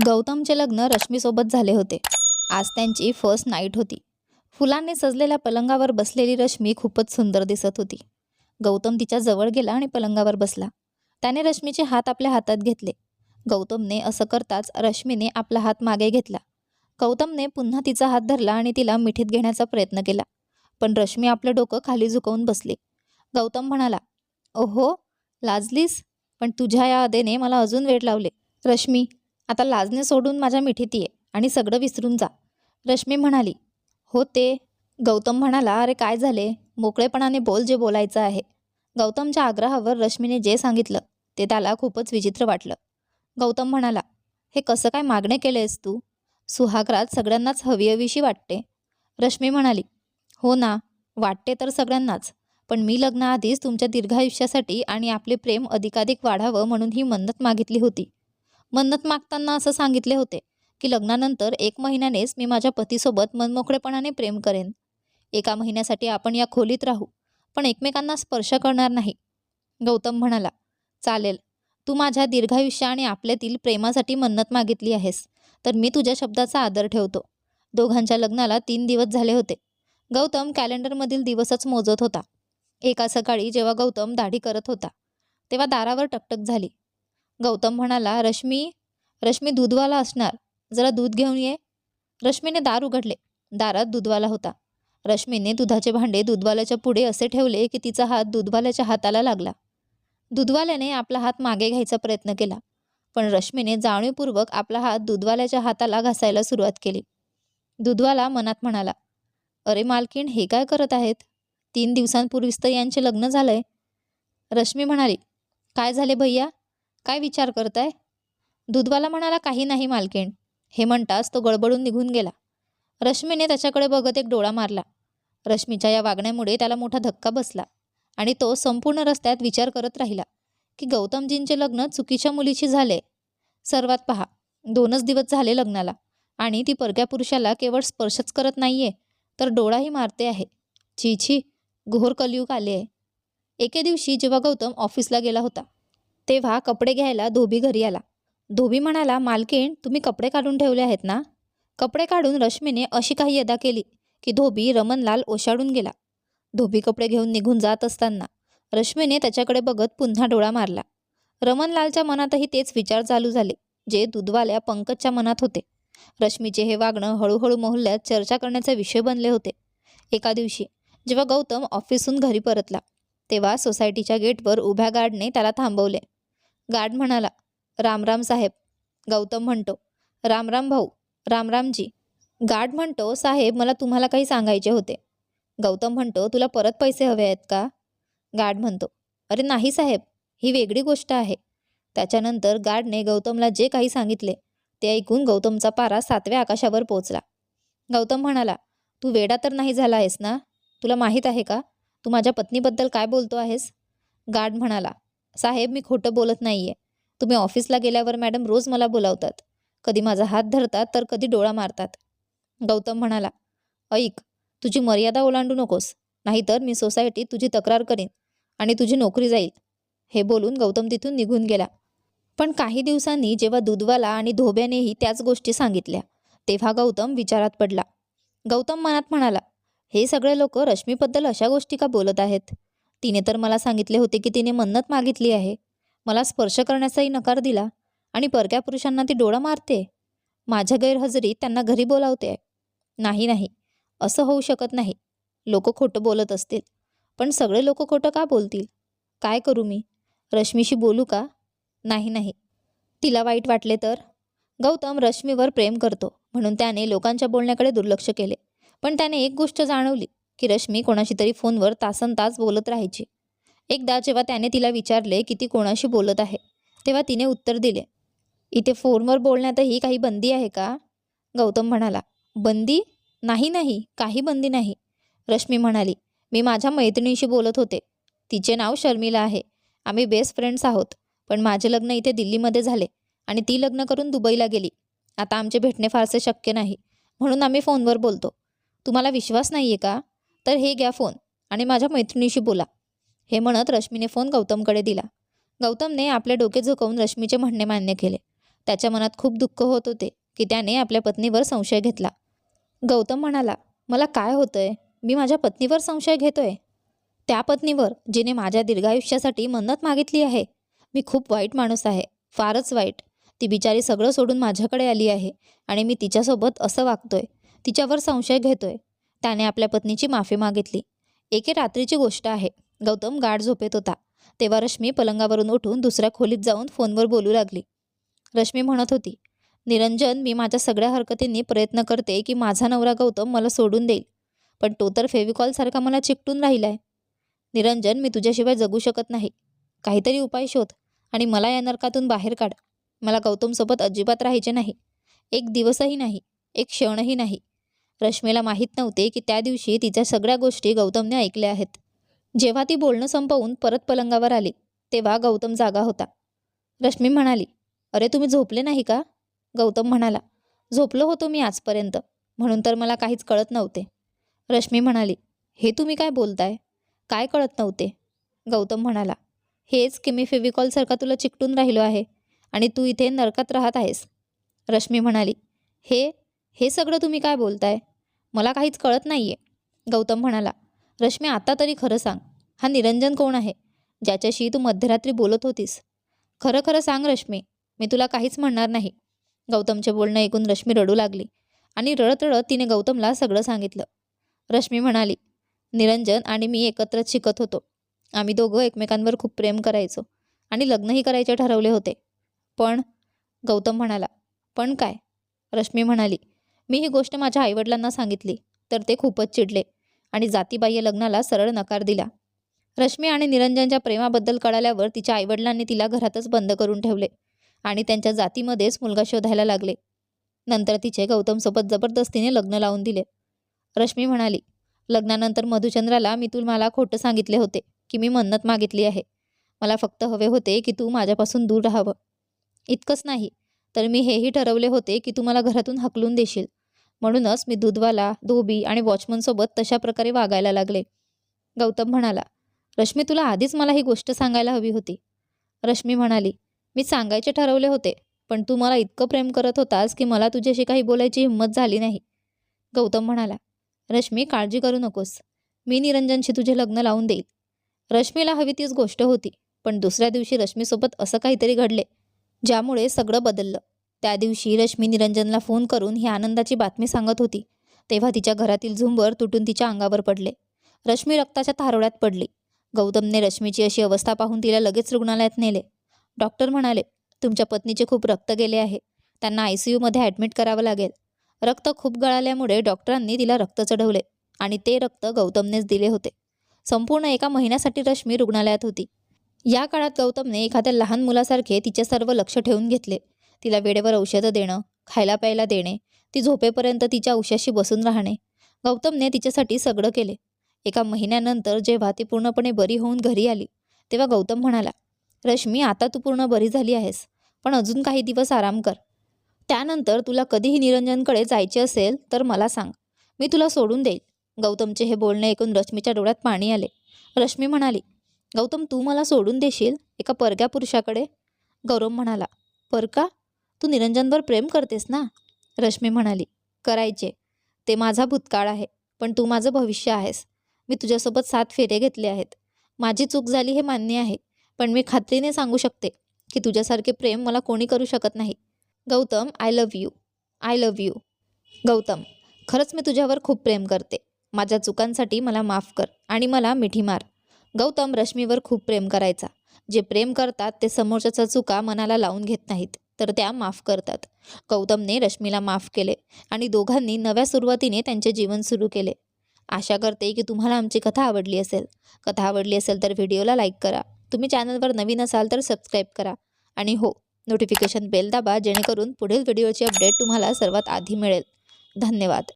गौतमचे लग्न रश्मीसोबत झाले होते. आज त्यांची फर्स्ट नाईट होती. फुलांनी सजलेल्या पलंगावर बसलेली रश्मी खूपच सुंदर दिसत होती. गौतम तिच्या जवळ गेला आणि पलंगावर बसला. त्याने रश्मीचे हात आपल्या हातात घेतले. गौतमने असं करताच रश्मीने आपला हात मागे घेतला. गौतमने पुन्हा तिचा हात धरला आणि तिला मिठीत घेण्याचा प्रयत्न केला. पण रश्मी आपलं डोकं खाली झुकवून बसली. गौतम म्हणाला, ओहो, लाजलीस? पण तुझ्या या अदेने मला अजून वेड लावले. रश्मी, आता लाजणे सोडून माझ्या मिठीत ये आणि सगळं विसरून जा. रश्मी म्हणाली, हो ते. गौतम म्हणाला, अरे काय झाले? मोकळेपणाने बोल, जे बोलायचं आहे. गौतमच्या आग्रहावर रश्मीने जे सांगितलं ते त्याला खूपच विचित्र वाटलं. गौतम म्हणाला, हे कसं काय मागणे केलेस तू? सुहागरात सगळ्यांनाच हवीहवीशी वाटते. रश्मी म्हणाली, हो ना, वाटते तर सगळ्यांनाच. पण मी लग्नाआधीच तुमच्या दीर्घायुष्यासाठी आणि आपले प्रेम अधिकाधिक वाढावं म्हणून ही मन्नत मागितली होती. मन्नत मागताना असं सांगितले होते की लग्नानंतर 1 महिन्यानेच मी माझ्या पतीसोबत मनमोकळेपणाने प्रेम करेन. 1 महिन्यासाठी आपण या खोलीत राहू, पण एकमेकांना स्पर्श करणार नाही. गौतम म्हणाला, चालेल, तू माझ्या दीर्घायुष्य आणि आपल्यातील प्रेमासाठी मन्नत मागितली आहेस, तर मी तुझ्या शब्दाचा आदर ठेवतो. दोघांच्या लग्नाला 3 दिवस झाले होते. गौतम कॅलेंडरमधील दिवसच मोजत होता. एका सकाळी जेव्हा गौतम दाढी करत होता तेव्हा दारावर टकटक झाली. गौतम म्हणाला, रश्मी, रश्मी दूधवाला असणार, जरा दूध घेऊन ये. रश्मीने दार उघडले. दारात दूधवाला होता. रश्मीने दुधाचे भांडे दूधवाल्याच्या पुढे असे ठेवले की तिचा हात दूधवाल्याच्या हाताला लागला. दूधवाल्याने आपला हात मागे घ्यायचा प्रयत्न केला, पण रश्मीने जाणीवपूर्वक आपला हात दूधवाल्याच्या हाताला घासायला सुरुवात केली. दूधवाला मनात म्हणाला, अरे मालकीण, हे काय करत आहेत? 3 दिवसांपूर्वीच तर यांचे लग्न झालंय. रश्मी म्हणाली, काय झाले भैया? काय विचार करताय? दूधवाला म्हणाला, काही नाही मालकीण. हे म्हणताच तो गडबडून निघून गेला. रश्मीने त्याच्याकडे बघत एक डोळा मारला. रश्मीच्या या वागण्यामुळे त्याला मोठा धक्का बसला आणि तो संपूर्ण रस्त्यात विचार करत राहिला की गौतमजींचे लग्न चुकीच्या मुलीशी झाले. सर्वात पहा, 2च दिवस झाले लग्नाला आणि ती परक्या पुरुषाला केवळ स्पर्शच करत नाहीये, तर डोळाही मारते आहे. छी छी, घोर कलियुग आले आहे. एके दिवशी जेव्हा गौतम ऑफिसला गेला होता तेव्हा कपडे घ्यायला धोबी घरी आला. धोबी म्हणाला, मालकीण, तुम्ही कपडे काढून ठेवले आहेत ना? कपडे काढून रश्मीने अशी काही अदा केली की धोबी रमणलाल ओशाडून गेला. धोबी कपडे घेऊन निघून जात असताना रश्मीने त्याच्याकडे बघत पुन्हा डोळा मारला. रमणलालच्या मनातही तेच विचार चालू झाले जे दूधवाल्या पंकजच्या मनात होते. रश्मीचे हे वागणं हळूहळू मोहल्ल्यात चर्चा करण्याचा विषय बनले होते. एका दिवशी जेव्हा गौतम ऑफिसहून घरी परतला तेव्हा सोसायटीच्या गेटवर उभ्या गार्डने त्याला थांबवले. गार्ड म्हणाला, रामराम साहेब. गौतम म्हणतो, रामराम भाऊ, रामरामजी. गार्ड म्हणतो, साहेब, मला तुम्हाला काही सांगायचे होते. गौतम म्हणतो, तुला परत पैसे हवे आहेत का? गार्ड म्हणतो, अरे नाही साहेब, ही वेगळी गोष्ट आहे. त्याच्यानंतर गार्डने गौतमला जे काही सांगितले ते ऐकून गौतमचा पारा 7व्या आकाशावर पोहोचला. गौतम म्हणाला, तू वेडा तर नाही झाला आहेस ना? तुला माहीत आहे का तू माझ्या पत्नीबद्दल काय बोलतो आहेस? गार्ड म्हणाला, साहेब, मी खोटं बोलत नाहीये. तुम्ही ऑफिसला गेल्यावर मॅडम रोज मला बोलावतात. कधी माझा हात धरतात तर कधी डोळा मारतात. गौतम म्हणाला, ऐक, तुझी मर्यादा ओलांडू नकोस, नाहीतर मी सोसायटीत तुझी तक्रार करीन आणि तुझी नोकरी जाईल. हे बोलून गौतम तिथून निघून गेला. पण काही दिवसांनी जेव्हा दूधवाला आणि धोब्यानेही त्याच गोष्टी सांगितल्या तेव्हा गौतम विचारात पडला. गौतम मनात म्हणाला, हे सगळे लोक रश्मीबद्दल अशा गोष्टी का बोलत आहेत? तिने तर मला सांगितले होते की तिने मन्नत मागितली आहे, मला स्पर्श करण्याचाही नकार दिला आणि परक्या पुरुषांना ती डोळा मारते. माझ्या गैरहजेरीत त्यांना घरी बोलावते. नाही नाही, असं होऊ शकत नाही. लोक खोटं बोलत असतील, पण सगळे लोक खोटं का बोलतील? काय करू मी? रश्मीशी बोलू का? नाही नाही, तिला वाईट वाटले तर? गौतम रश्मीवर प्रेम करतो म्हणून त्याने लोकांच्या बोलण्याकडे दुर्लक्ष केले. पण त्याने एक गोष्ट जाणवली की रश्मी कोणाशी तरी फोनवर तासनतास बोलत राहायची. एकदा जेव्हा त्याने तिला विचारले की ती कोणाशी बोलत आहे तेव्हा तिने उत्तर दिले, इथे फोनवर बोलण्यातही काही बंदी आहे का? गौतम म्हणाला, बंदी? नाही नाही, काही बंदी नाही. रश्मी म्हणाली, मी माझ्या मैत्रिणीशी बोलत होते. तिचे नाव शर्मिला आहे. आम्ही बेस्ट फ्रेंड्स आहोत. पण माझे लग्न इथे दिल्लीमध्ये झाले आणि ती लग्न करून दुबईला गेली. आता आमचे भेटणे फारसे शक्य नाही, म्हणून आम्ही फोनवर बोलतो. तुम्हाला विश्वास नाही आहे का? तर हे घ्या फोन आणि माझ्या मैत्रिणीशी बोला. हे म्हणत रश्मीने फोन गौतमकडे दिला. गौतमने आपले डोके झुकवून रश्मीचे म्हणणे मान्य केले. त्याच्या मनात खूप दुःख होत होते की त्याने आपल्या पत्नीवर संशय घेतला. गौतम म्हणाला, मला काय होतंय? मी माझ्या पत्नीवर संशय घेतोय. त्या पत्नीवर जिने माझ्या दीर्घायुष्यासाठी मन्नत मागितली आहे. मी खूप वाईट माणूस आहे, फारच वाईट. ती बिचारी सगळं सोडून माझ्याकडे आली आहे आणि मी तिच्यासोबत असं वागतोय, तिच्यावर संशय घेतोय. त्याने आपल्या पत्नीची माफी मागितली. एके रात्रीची गोष्ट आहे. गौतम गाढ झोपेत होता. तेव्हा रश्मी पलंगावरून उठून दुसऱ्या खोलीत जाऊन फोनवर बोलू लागली. रश्मी म्हणत होती, निरंजन, मी माझ्या सगळ्या हरकतींनी प्रयत्न करते की माझा नवरा गौतम मला सोडून देईल, पण तो तर फेविकॉलसारखा मला चिकटून राहिलाय. निरंजन, मी तुझ्याशिवाय जगू शकत नाही. काहीतरी उपाय शोध आणि मला या नरकातून बाहेर काढ. मला गौतमसोबत अजिबात राहायचे नाही, एक दिवसही नाही, एक क्षणही नाही. रश्मीला माहीत नव्हते की त्या दिवशी तिच्या सगळ्या गोष्टी गौतमने ऐकल्या आहेत. जेव्हा ती बोलणं संपवून परत पलंगावर आली तेव्हा गौतम जागा होता. रश्मी म्हणाली, अरे तुम्ही झोपले नाही का? गौतम म्हणाला, झोपलो होतो मी आजपर्यंत, म्हणून तर मला काहीच कळत नव्हते. रश्मी म्हणाली, हे तुम्ही काय बोलताय? काय कळत नव्हते? गौतम म्हणाला, हेच की मी फेविकॉलसारखा तुला चिकटून राहिलो आहे आणि तू इथे नरकात राहत आहेस. रश्मी म्हणाली, हे हे सगळं तुम्ही काय बोलताय? मला काहीच कळत नाहीये. गौतम म्हणाला, रश्मी आता तरी खरं सांग, हा निरंजन कोण आहे ज्याच्याशी तू मध्यरात्री बोलत होतीस? खरं खरं सांग रश्मी, मी तुला काहीच म्हणणार नाही. गौतमचे बोलणं ऐकून रश्मी रडू लागली आणि रडत रडत तिने गौतमला सगळं सांगितलं. रश्मी म्हणाली, निरंजन आणि मी एकत्रच शिकत होतो. आम्ही दोघं एकमेकांवर खूप प्रेम करायचो आणि लग्नही करायचे ठरवले होते. पण गौतम म्हणाला, पण काय? रश्मी म्हणाली, मी ही गोष्ट माझ्या आईवडिलांना सांगितली तर ते खूपच चिडले आणि जातीबाह्य लग्नाला सरळ नकार दिला. रश्मी आणि निरंजनच्या प्रेमाबद्दल कळाल्यावर तिच्या आईवडिलांनी तिला घरातच बंद करून ठेवले आणि त्यांच्या जातीमध्येच मुलगा शोधायला लागले. नंतर तिचे गौतमसोबत जबरदस्तीने लग्न लावून दिले. रश्मी म्हणाली, लग्नानंतर मधुचंद्राला मी मला खोटं सांगितले होते की मी मन्नत मागितली आहे. मला फक्त हवे होते की तू माझ्यापासून दूर राहावं. इतकंच नाही तर मी हेही ठरवले होते की तू मला घरातून हकलून देशील. म्हणूनच मी दूधवाला, धोबी आणि वॉचमनसोबत तशा प्रकारे वागायला लागले. गौतम म्हणाला, रश्मी, तुला आधीच मला ही गोष्ट सांगायला हवी होती. रश्मी म्हणाली, मी सांगायचे ठरवले होते, पण तू मला इतकं प्रेम करत होतास की मला तुझ्याशी काही बोलायची हिंमत झाली नाही. गौतम म्हणाला, रश्मी, काळजी करू नकोस, मी निरंजनशी तुझे लग्न लावून देईल. रश्मीला हवी तीच गोष्ट होती, पण दुसऱ्या दिवशी रश्मीसोबत असं काहीतरी घडले ज्यामुळे सगळं बदललं. त्या दिवशी रश्मी निरंजनला फोन करून ही आनंदाची बातमी सांगत होती तेव्हा तिच्या घरातील झुंबर तुटून तिच्या अंगावर पडले. रश्मी रक्ताच्या थारोळ्यात पडली. गौतमने रश्मीची अशी अवस्था पाहून तिला लगेच रुग्णालयात नेले. डॉक्टर म्हणाले, तुमच्या पत्नीचे खूप रक्त गेले आहे, त्यांना ICUमध्ये ॲडमिट करावं लागेल. रक्त खूप गळाल्यामुळे डॉक्टरांनी तिला रक्त चढवले आणि ते रक्त गौतमनेच दिले होते. संपूर्ण एका महिन्यासाठी रश्मी रुग्णालयात होती. या काळात गौतमने एखाद्या लहान मुलासारखे तिचे सर्व लक्ष ठेवून घेतले. तिला वेळेवर औषधं देणं, खायला प्यायला देणे, ती झोपेपर्यंत तिच्या उशाशी बसून राहणे. गौतमने तिच्यासाठी सगळं केले. एका महिन्यानंतर जेव्हा ती पूर्णपणे बरी होऊन घरी आली तेव्हा गौतम म्हणाला, रश्मी, आता तू पूर्ण बरी झाली आहेस, पण अजून काही दिवस आराम कर. त्यानंतर तुला कधीही निरंजनकडे जायचे असेल तर मला सांग, मी तुला सोडून देईल. गौतमचे हे बोलणे ऐकून रश्मीच्या डोळ्यात पाणी आले. रश्मी म्हणाली, गौतम, तू मला सोडून देशील एका परक्या पुरुषाकडे? गौरव म्हणाला, परका? तू निरंजनवर प्रेम करतेस ना? रश्मी म्हणाली, करायचे. ते माझा भूतकाळ आहे, पण तू माझं भविष्य आहेस. मी तुझ्यासोबत 7 फेरे घेतले आहेत. माझी चूक झाली हे मान्य आहे, पण मी खात्रीने सांगू शकते की तुझ्यासारखे प्रेम मला कोणी करू शकत नाही. Gautam, I love you. I love you. Gautam, खरंच मी तुझ्यावर खूप प्रेम करते. माझ्या चुकांसाठी मला माफ कर आणि मला मिठी मार. गौतम रश्मीवर खूप प्रेम करायचा. जे प्रेम करतात ते समोरच्याच्या चुका मनाला लावून घेत नाहीत, तर त्या माफ करतात. गौतमने रश्मीला माफ केले आणि दोघांनी नव्या सुरुवातीने त्यांचे जीवन सुरू केले. आशा करते की तुम्हाला आमची कथा आवडली असेल. कथा आवडली असेल तर व्हिडिओला लाईक करा. तुम्ही चॅनलवर नवीन असाल तर सबस्क्राईब करा आणि हो, नोटिफिकेशन बेल दाबा जेणेकरून पुढील व्हिडिओची अपडेट तुम्हाला सर्वात आधी मिळेल. धन्यवाद.